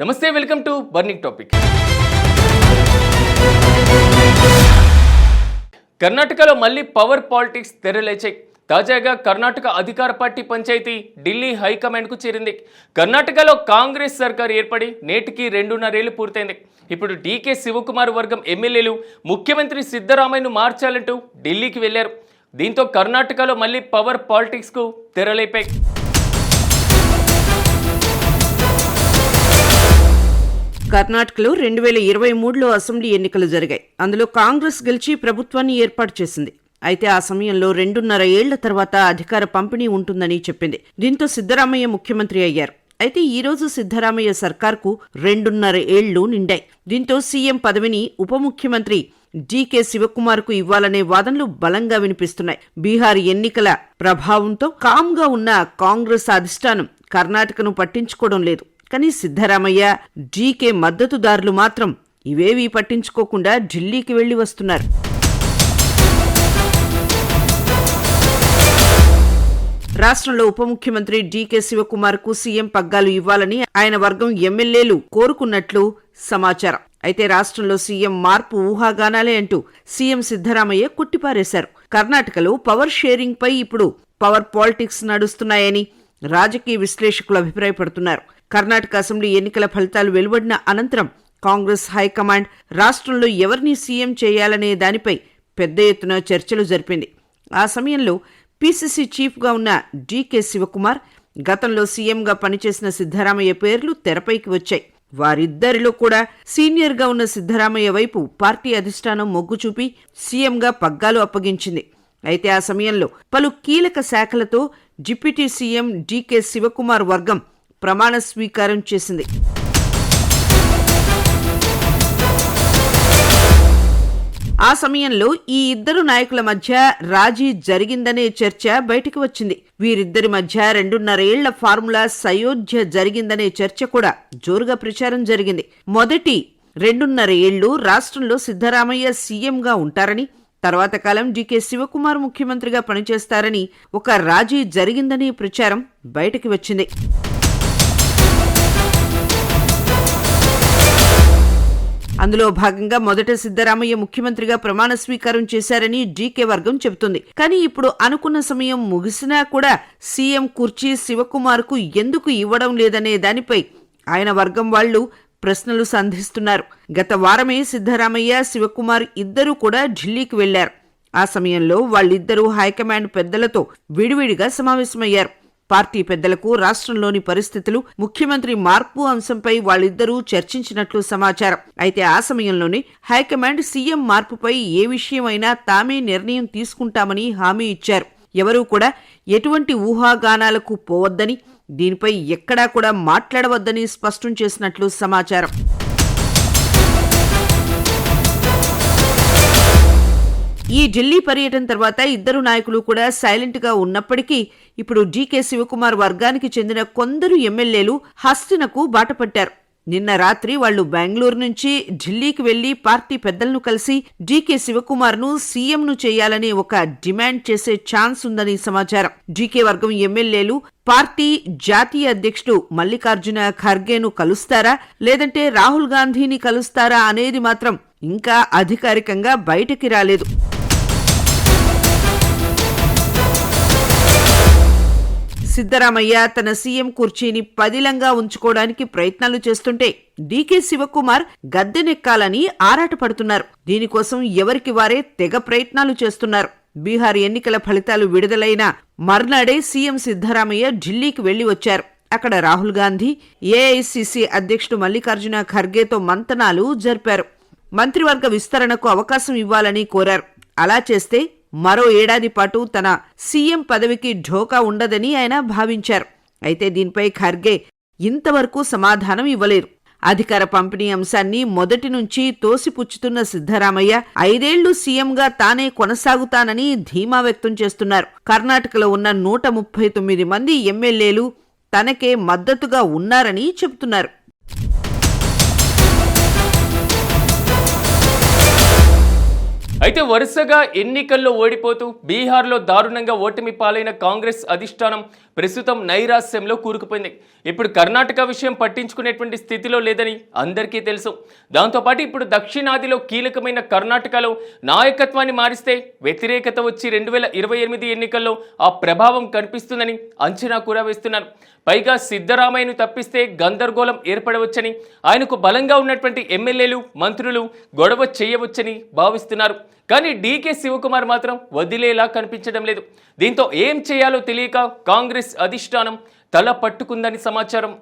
నమస్తే, welcome to burning topic. కర్ణాటకలో మళ్ళీ పవర్ పాలిటిక్స్ తెరలేచాయి. తాజాగా కర్ణాటక అధికార పార్టీ పంచాయతీ ఢిల్లీ హైకమాండ్కు చేరింది. కర్ణాటకలో కాంగ్రెస్ సర్కార్ ఏర్పడి నేటికి 2.5 ఏళ్లు పూర్తయింది. ఇప్పుడు డీకే శివకుమార్ వర్గం ఎమ్మెల్యేలు ముఖ్యమంత్రి సిద్ధరామయ్యను మార్చాలంటూ ఢిల్లీకి వెళ్లారు. దీంతో కర్ణాటకలో మళ్ళీ పవర్ పాలిటిక్స్కు తెరలేపాయి. కర్ణాటకలో 2023లో అసెంబ్లీ ఎన్నికలు జరిగాయి. అందులో కాంగ్రెస్ గెలిచి ప్రభుత్వాన్ని ఏర్పాటు చేసింది. అయితే ఆ సమయంలో 2.5 ఏళ్ల తర్వాత అధికార పంపిణీ ఉంటుందని చెప్పింది. దీంతో సిద్ధరామయ్య ముఖ్యమంత్రి అయ్యారు. అయితే ఈ రోజు సిద్ధరామయ్య సర్కార్కు 2.5 ఏళ్లు నిండాయి. దీంతో సీఎం పదవిని ఉప ముఖ్యమంత్రి డీకే శివకుమార్కు ఇవ్వాలనే వాదనలు బలంగా వినిపిస్తున్నాయి. బీహార్ ఎన్నికల ప్రభావంతో కామ్గా ఉన్న కాంగ్రెస్ అధిష్టానం కర్ణాటకను పట్టించుకోవడం లేదు. కానీ సిద్ధరామయ్య, డీకే మద్దతుదారులు మాత్రం ఇవేవీ పట్టించుకోకుండా ఢిల్లీకి వెళ్లి వస్తున్నారు. రాష్ట్రంలో ఉప ముఖ్యమంత్రి డీకే శివకుమార్కు సీఎం పగ్గాలు ఇవ్వాలని ఆయన వర్గం ఎమ్మెల్యేలు కోరుకున్నట్లు సమాచారం. అయితే రాష్ట్రంలో సీఎం మార్పు ఊహాగానాలే అంటూ సీఎం సిద్ధరామయ్య కొట్టిపారేశారు. కర్ణాటకలో పవర్ షేరింగ్ పై ఇప్పుడు పవర్ పాలిటిక్స్ నడుస్తున్నాయని రాజకీయ విశ్లేషకులు అభిప్రాయపడుతున్నారు. కర్ణాటక అసెంబ్లీ ఎన్నికల ఫలితాలు వెలువడిన అనంతరం కాంగ్రెస్ హైకమాండ్ రాష్ట్రంలో ఎవరిని సీఎం చేయాలనే దానిపై పెద్ద ఎత్తున చర్చలు జరిపింది. ఆ సమయంలో పీసీసీ చీఫ్గా ఉన్న డీకే శివకుమార్, గతంలో సీఎంగా పనిచేసిన సిద్ధరామయ్య పేర్లు తెరపైకి వచ్చాయి. వారిద్దరిలో కూడా సీనియర్గా ఉన్న సిద్ధరామయ్య వైపు పార్టీ అధిష్టానం మొగ్గు చూపి సీఎంగా పగ్గాలు అప్పగించింది. అయితే ఆ సమయంలో పలు కీలక శాఖలతో డిప్యూటీ సీఎం డీకే శివకుమార్ వర్గం ప్రమాణ స్వీకారం చేసింది. ఆ సమయంలో ఈ ఇద్దరు నాయకుల మధ్య రాజీ జరిగిందనే చర్చ బయటికి వచ్చింది. వీరిద్దరి మధ్య 2.5 ఏళ్ల ఫార్ములా సయోధ్య జరిగిందనే చర్చ కూడా జోరుగా ప్రచారం జరిగింది. మొదటి 2.5 ఏళ్లు రాష్ట్రంలో సిద్ధరామయ్య సీఎంగా ఉంటారని, తర్వాత కాలం డీకే శివకుమార్ ముఖ్యమంత్రిగా పనిచేస్తారని ఒక రాజీ జరిగిందనే ప్రచారం బయటికి వచ్చింది. అందులో భాగంగా మొదట సిద్ధరామయ్య ముఖ్యమంత్రిగా ప్రమాణ స్వీకారం చేశారని డీకే వర్గం చెబుతుంది. కానీ ఇప్పుడు అనుకున్న సమయం ముగిసినా కూడా సీఎం కుర్చీ శివకుమార్కు ఎందుకు ఇవ్వడం లేదనే దానిపై ఆయన వర్గం వాళ్లు ప్రశ్నలు సంధిస్తున్నారు. గత వారమే సిద్ధరామయ్య, శివకుమార్ ఇద్దరూ కూడా ఢిల్లీకి వెళ్లారు. ఆ సమయంలో వాళ్ళిద్దరూ హైకమాండ్ పెద్దలతో విడివిడిగా సమావేశమయ్యారు. పార్టీ పెద్దలకు రాష్ట్రంలోని పరిస్థితులు, ముఖ్యమంత్రి మార్పు అంశంపై వాళ్ళిద్దరూ చర్చించినట్లు సమాచారం. అయితే ఆ సమయంలోనే హైకమాండ్ సీఎం మార్పుపై ఏ విషయమైనా తామే నిర్ణయం తీసుకుంటామని హామీ ఇచ్చారు. ఎవరూ కూడా ఎటువంటి ఊహాగానాలకు పోవద్దని, దీనిపై ఎక్కడా కూడా మాట్లాడవద్దని స్పష్టం చేసినట్లు సమాచారం. ఈ ఢిల్లీ పర్యటన తర్వాత ఇద్దరు నాయకులు కూడా సైలెంట్ గా ఉన్నప్పటికీ ఇప్పుడు డీకే శివకుమార్ వర్గానికి చెందిన కొందరు ఎమ్మెల్యేలు హస్తినకు బాటపట్టారు. నిన్న రాత్రి వాళ్లు బెంగళూరు నుంచి ఢిల్లీకి వెళ్లి పార్టీ పెద్దలను కలిసి డీకే శివకుమార్ను సీఎంను చేయాలని ఒక డిమాండ్ చేసే ఛాన్స్ ఉందని సమాచారం. డీకే వర్గం ఎమ్మెల్యేలు పార్టీ జాతీయ అధ్యక్షుడు మల్లికార్జున ఖర్గేను కలుస్తారా, లేదంటే రాహుల్ గాంధీని కలుస్తారా అనేది మాత్రం ఇంకా అధికారికంగా బయటికి రాలేదు. సిద్ధరామయ్య తన సీఎం కుర్చీని పదిలంగా ఉంచుకోవడానికి ప్రయత్నాలు చేస్తుంటే డీకే శివకుమార్ గద్దెనెక్కాలని ఆరాటపడుతున్నారు. దీనికోసం ఎవరికి వారే తెగ ప్రయత్నాలు చేస్తున్నారు. బీహార్ ఎన్నికల ఫలితాలు విడుదలైన మర్నాడే సీఎం సిద్ధరామయ్య ఢిల్లీకి వెళ్లి వచ్చారు. అక్కడ రాహుల్ గాంధీ, ఏఐసీసీ అధ్యక్షుడు మల్లికార్జున ఖర్గేతో మంతనాలు జరిపారు. మంత్రివర్గ విస్తరణకు అవకాశం ఇవ్వాలని కోరారు. అలా చేస్తే మరో ఏడాది పాటు తన సీఎం పదవికి ఢోకా ఉండదని ఆయన భావించారు. అయితే దీనిపై ఖర్గే ఇంతవరకు సమాధానం ఇవ్వలేరు. అధికార పంపిణీ అంశాన్ని మొదటి నుంచి తోసిపుచ్చుతున్న సిద్ధరామయ్య 5 ఏళ్లు సీఎంగా తానే కొనసాగుతానని ధీమా వ్యక్తం చేస్తున్నారు. కర్ణాటకలో ఉన్న 139 మంది ఎమ్మెల్యేలు తనకే మద్దతుగా ఉన్నారని చెబుతున్నారు. అయితే వరుసగా ఎన్నికల్లో ఓడిపోతూ బీహార్లో దారుణంగా ఓటమి పాలైన కాంగ్రెస్ అధిష్టానం ప్రస్తుతం నైరాశ్యంలో కూరుకుపోయింది. ఇప్పుడు కర్ణాటక విషయం పట్టించుకునేటువంటి స్థితిలో లేదని అందరికీ తెలుసు. దాంతోపాటు ఇప్పుడు దక్షిణాదిలో కీలకమైన కర్ణాటకలో నాయకత్వాన్ని మారిస్తే వ్యతిరేకత వచ్చి 2028 ఎన్నికల్లో ఆ ప్రభావం కనిపిస్తుందని అంచనా కూడా వేస్తున్నారు. పైగా సిద్ధరామయ్యను తప్పిస్తే గందరగోళం ఏర్పడవచ్చని, ఆయనకు బలంగా ఉన్నటువంటి ఎమ్మెల్యేలు మంత్రులు గొడవ చేయవచ్చని భావిస్తున్నారు. కానీ డీకే శివకుమార్ మాత్రం వదిలేలా కనిపించడం లేదు. దీంతో ఏం చేయాలో తెలియక కాంగ్రెస్ అధిష్టానం తల పట్టుకుందని సమాచారం.